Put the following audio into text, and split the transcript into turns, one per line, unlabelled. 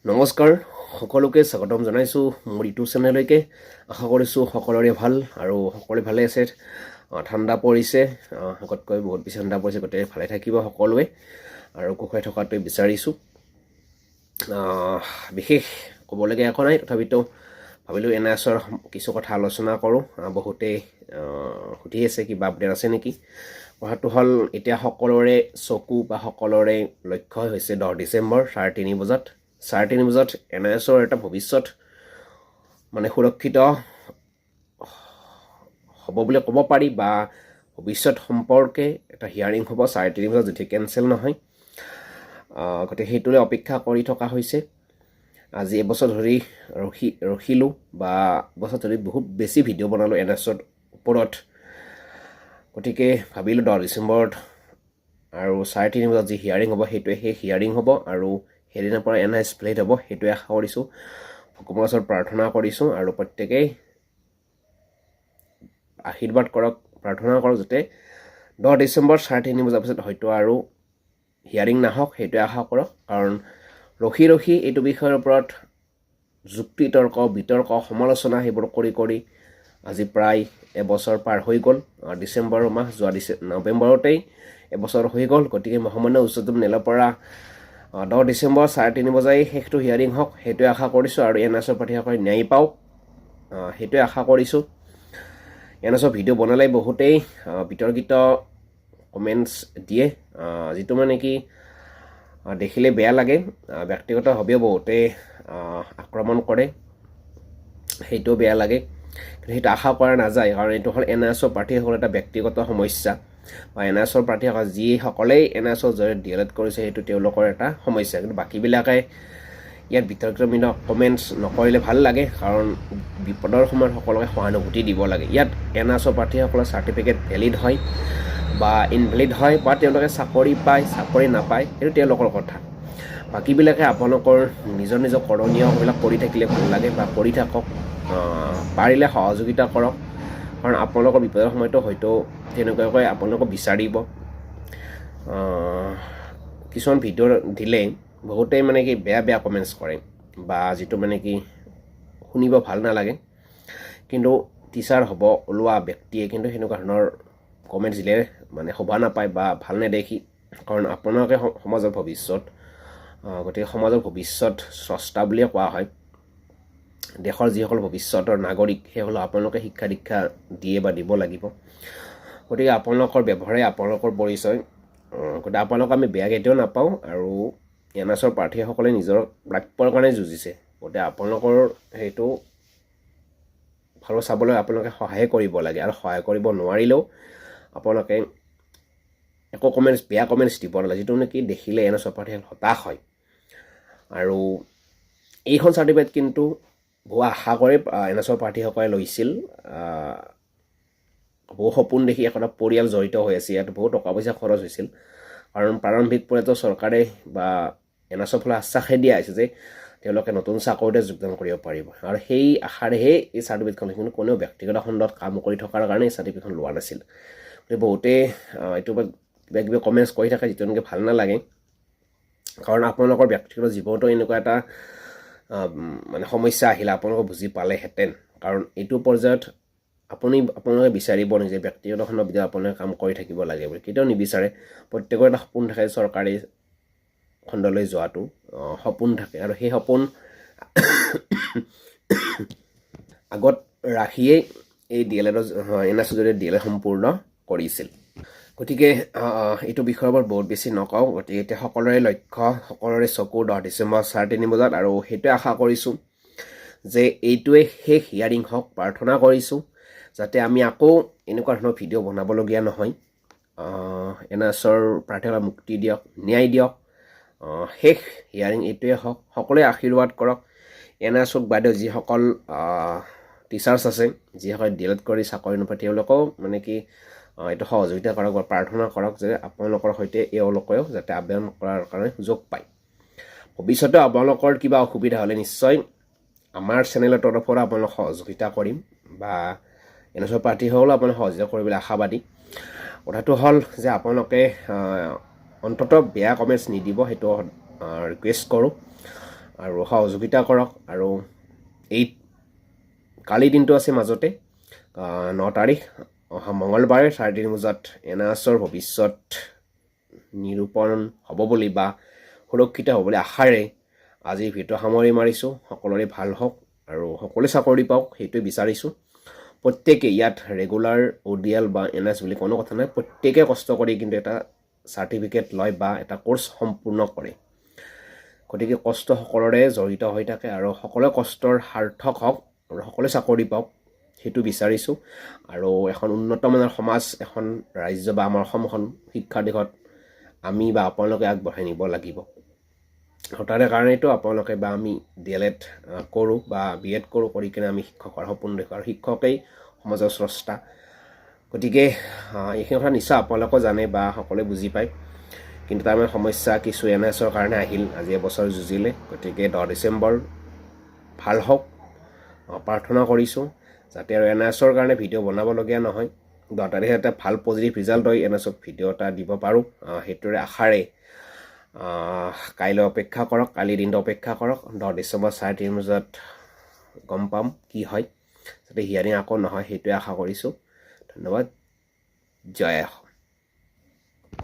নমস্কাৰ সকলোকে স্বাগতম জনাইছোঁ মোৰ ইউটিউব চেনেললৈকে। আশা কৰিছোঁ সকলোৰে ভাল আৰু সকলোৱে ভালে আছে। ঠাণ্ডা পৰিছে, আগতকৈ বহুত বেছি ঠাণ্ডা পৰিছে, গতিকে ভালে থাকিব সকলোৱে আৰু কুশলে থকাটোৱে বিচাৰিছোঁ। বিশেষ ক'বলগীয়া একো নাই, তথাপিতো ভাবিলোঁ NISৰ কিছু কথা আলোচনা কৰোঁ। বহুতেই সুধি আছে কিবা আপডেট আছে নেকি। কথাটো হ'ল, এতিয়া সকলোৰে চকু বা সকলোৰে লক্ষ্য হৈছে 10 ডিচেম্বৰ 3:30 বজাত। 3:30 বজাত NISৰ এটা ভৱিষ্যত সুৰক্ষিত হ'ব বুলি ক'ব পাৰি, বা ভৱিষ্যত সম্পৰ্কে এটা হিয়াৰিং হ'ব 3:30 বজাত, যদি কেঞ্চেল নহয়। গতিকে সেইটোলৈ অপেক্ষা কৰি থকা হৈছে। আজি এবছৰ ধৰি ৰখিলোঁ, বা এবছৰ ধৰি বহুত বেছি ভিডিঅ' বনালোঁ NISৰ ওপৰত। গতিকে ভাবিলোঁ 10 ডিচেম্বৰত আৰু 3:30 বজাত যি হিয়াৰিং হ'ব সেইটোৱে সেই হিয়াৰিং হ'ব, আৰু সেইদিনাৰ পৰা NIS প্লেট হ'ব, সেইটোৱে আশা কৰিছোঁ। ভগৱানৰ ওচৰত প্ৰাৰ্থনা কৰিছোঁ আৰু প্ৰত্যেকেই আশীৰ্বাদ কৰক, প্ৰাৰ্থনা কৰক যাতে 10 ডিচেম্বৰ 3:30 বজাৰ পিছত হয়তো আৰু হিয়াৰিং নাহক, সেইটোৱে আশা কৰক। কাৰণ ৰখি ৰখি এইটো বিষয়ৰ ওপৰত যুক্তি তৰ্ক বিতৰ্ক সমালোচনা সেইবোৰ কৰি কৰি আজি প্ৰায় এবছৰ পাৰ হৈ গ'ল। ডিচেম্বৰ মাহ যোৱা নৱেম্বৰতেই এবছৰ হৈ গ'ল। গতিকে মহামান্য উচ্চতম ন্যায়ালয়ৰ পৰা 10 ডিচেম্বৰ 3:30 বজাই শেষটো হিয়াৰিং হওক, সেইটোৱে আশা কৰিছোঁ। আৰু NISৰ প্ৰাৰ্থীসকলে ন্যায় পাওক, সেইটোৱে আশা কৰিছোঁ। NISৰ ভিডিঅ' বনালে বহুতেই বিতৰ্কিত কমেণ্টছ দিয়ে, যিটো কি দেখিলে বেয়া লাগে। ব্যক্তিগতভাৱেও বহুতেই আক্ৰমণ কৰে, সেইটোও বেয়া লাগে। কিন্তু সেইটো আশা কৰা নাযায়, কাৰণ এইটো হ'ল NISৰ প্ৰাৰ্থীসকলৰ এটা ব্যক্তিগত সমস্যা, বা NISৰ প্ৰাৰ্থীসকল যিসকলেই NISৰ জৰিয়তে DLED কৰিছে সেইটো তেওঁলোকৰ এটা সমস্যা। কিন্তু বাকীবিলাকে ইয়াত বিতৰ্কমূলক কমেণ্টছ নকৰিলে ভাল লাগে, কাৰণ বিপদৰ সময়ত সকলোকে সহানুভূতি দিব লাগে। ইয়াত NISৰ প্ৰাৰ্থীসকলৰ চাৰ্টিফিকেট ভেলিড হয় বা ইনভেলিড হয়, বা তেওঁলোকে চাকৰি পায় চাকৰি নাপায়, সেইটো তেওঁলোকৰ কথা। বাকীবিলাকে আপোনালোকৰ নিজৰ নিজৰ কৰণীয়বিলাক কৰি থাকিলে ভাল লাগে, বা কৰি থাকক। পাৰিলে সহযোগিতা কৰক, কাৰণ আপোনালোকৰ বিপদৰ সময়তো হয়তো তেনেকুৱাকৈ আপোনালোকক বিচাৰিব। কিছুমান ভিডিঅ' দিলে বহুতেই কি বেয়া বেয়া কমেণ্টছ কৰে, বা যিটো কি শুনিব ভাল নালাগে। কিন্তু টিচাৰ হ'ব ওলোৱা ব্যক্তিয়ে কিন্তু সেনেকুৱা ধৰণৰ কমেণ্টছ দিলে শোভা নাপায় বা ভাল নেদেখি। কাৰণ আপোনালোকে সমাজৰ ভৱিষ্যত, গতিকে সমাজৰ ভৱিষ্যত স্ৰষ্টা বুলিয়ে কোৱা হয়। দেশৰ যিসকল ভৱিষ্যতৰ নাগৰিক সেইসকল আপোনালোকে শিক্ষা দীক্ষা দিয়ে বা দিব লাগিব। গতিকে আপোনালোকৰ ব্যৱহাৰে আপোনালোকৰ পৰিচয়। গতিকে আপোনালোকক আমি বেয়া কেতিয়াও নাপাওঁ, আৰু NISৰ প্ৰাৰ্থীসকলে নিজৰ প্ৰাপ্যৰ কাৰণে যুঁজিছে। গতিকে আপোনালোকৰ সেইটো ভালো চাবলৈ আপোনালোকে সহায় কৰিব লাগে, আৰু সহায় কৰিব নোৱাৰিলেও আপোনালোকে একো কমেণ্টছ বেয়া কমেণ্টছ দিব নালাগে, যিটো দেখিলে NISৰ প্ৰাৰ্থীসকল হতাশ হয়। আৰু এইখন চাৰ্টিফিকেট কিন্তু বহু আশা কৰি NISৰ প্ৰাৰ্থীসকলে লৈছিল। বহু সপোন দেখি এটা পৰিয়াল জড়িত হৈ আছে, ইয়াত বহু টকা পইচা খৰচ হৈছিল। কাৰণ প্ৰাৰম্ভিক পৰ্যায়ত চৰকাৰে বা NISৰ ফালে আশ্বাসে দিয়া হৈছে যে তেওঁলোকে নতুন চাকৰিতে যোগদান কৰিব পাৰিব, আৰু সেই আশাৰেহে এই চাৰ্টিফিকেটখন, কিন্তু কোনেও ব্যক্তিগত খণ্ডত কাম কৰি থকাৰ কাৰণে এই চাৰ্টিফিকেটখন লোৱা নাছিল। গতিকে বহুতেই এইটোৰ পৰা কিবা কিবি কমেণ্টছ কৰি থাকে, যিটো ভাল নালাগে। কাৰণ আপোনালোকৰ ব্যক্তিগত জীৱনতো এনেকুৱা এটা সমস্যা আহিলে আপোনালোকে বুজি পালেহেঁতেন। কাৰণ এইটো পৰ্যায়ত আপোনালোকে বিচাৰিব নিজে ব্যক্তিগত খণ্ডৰ ভিতৰত আপোনালোকে কাম কৰি থাকিব লাগে বুলি, কেতিয়াও নিবিচাৰে। প্ৰত্যেকৰ এটা সপোন থাকে চৰকাৰী খণ্ডলৈ যোৱাটো, সপোন থাকে, আৰু সেই সপোন আগত ৰাখিয়েই এই DLEDৰ NISৰ জৰিয়তে DLED সম্পূৰ্ণ কৰিছিল। গতিকে এইটো বিষয়ৰ ওপৰত বহুত বেছি নকওঁ। গতিকে এতিয়া সকলোৰে লক্ষ্য, সকলোৰে চকু 10 ডিচেম্বৰ 3:30 বজাত, আৰু সেইটোৱে আশা কৰিছোঁ যে এইটোৱে শেষ হিয়াৰিং হওক। প্ৰাৰ্থনা কৰিছোঁ যাতে আমি আকৌ এনেকুৱা ধৰণৰ ভিডিঅ' বনাবলগীয়া নহয়। NISৰ প্ৰাৰ্থীসকলক মুক্তি দিয়ক, ন্যায় দিয়ক। শেষ হিয়াৰিং এইটোৱে হওক। সকলোৱে আশীৰ্বাদ কৰক। NISক বাদেও যিসকল টিচাৰ্ছ আছে, যিসকলে DLED কৰি চাকৰি নাপায়, তেওঁলোকেও এইটো সহযোগিতা কৰক বা প্ৰাৰ্থনা কৰক যে আপোনালোকৰ সৈতে এওঁলোকেও যাতে আবেদন কৰাৰ কাৰণে সুযোগ পায়। ভৱিষ্যতে আপোনালোকৰ কিবা অসুবিধা হ'লে নিশ্চয় আমাৰ চেনেলৰ তৰফৰ পৰা আপোনালোক সহযোগিতা কৰিম, বা NISৰ প্ৰাৰ্থীসকলেও আপোনালোক সহযোগিতা কৰিবলৈ আশাবাদী। কথাটো হ'ল যে আপোনালোকে অন্ততঃ বেয়া কমেণ্টছ নিদিব, সেইটো ৰিকুৱেষ্ট কৰোঁ। আৰু সহযোগিতা কৰক। আৰু এই কালি দিনটো আছে মাজতে 9 তাৰিখ অহা মঙলবাৰে 3:30 বজাত এনআইএছৰ ভৱিষ্যত নিৰূপণ হ'ব বুলি বা সুৰক্ষিত হ'ব বুলি আশাৰে আজি ভিডিঅ' সামৰি মাৰিছোঁ। সকলোৰে ভাল হওক আৰু সকলোৱে চাকৰি পাওক সেইটোৱে বিচাৰিছোঁ। প্ৰত্যেকে ইয়াত ৰেগুলাৰ ODL বা NS বুলি কোনো কথা নাই, প্ৰত্যেকে কষ্ট কৰি কিন্তু এটা চাৰ্টিফিকেট লয় বা এটা কোৰ্চ সম্পূৰ্ণ কৰে। গতিকে কষ্ট সকলোৰে জড়িত হৈ থাকে আৰু সকলোৱে কষ্টৰ সাৰ্থক হওক আৰু সকলোৱে চাকৰি পাওক সেইটো বিচাৰিছোঁ। আৰু এখন উন্নতমানৰ সমাজ, এখন ৰাজ্য বা আমাৰ অসমখন শিক্ষাৰ দিশত আমি বা আপোনালোকে আগবঢ়াই নিব লাগিব। আৰু তাৰে কাৰণেতো আপোনালোকে বা আমি DLED কৰোঁ বা BEd কৰোঁ, কৰি কিনে আমি শিক্ষকৰ সপোন দেখোঁ। আৰু শিক্ষকেই সমাজৰ স্ৰষ্টা। গতিকে এইখিনি কথা নিশ্চয় আপোনালোকেও জানে বা সকলোৱে বুজি পায়। কিন্তু তাৰ সমস্যা কিছু NISৰ কাৰণে আহিল, আজি এবছৰ যুঁজিলে। গতিকে 10 ডিচেম্বৰ ভাল হওক প্ৰাৰ্থনা কৰিছোঁ, যাতে আৰু NISৰ কাৰণে ভিডিঅ' বনাবলগীয়া নহয়। 10 তাৰিখে এটা ভাল পজিটিভ ৰিজাল্ট হৈ NISক ভিডিঅ' এটা দিব পাৰোঁ, সেইটোৰে আশাৰে কাইলৈ অপেক্ষা কৰক, কালিৰ দিনটো অপেক্ষা কৰক। 10 ডিচেম্বৰ 3:30 বজাত গম পাম কি হয়, যাতে হিয়াৰিং আকৌ নহয় সেইটোৱে আশা কৰিছোঁ। ধন্যবাদ। জয় অসম।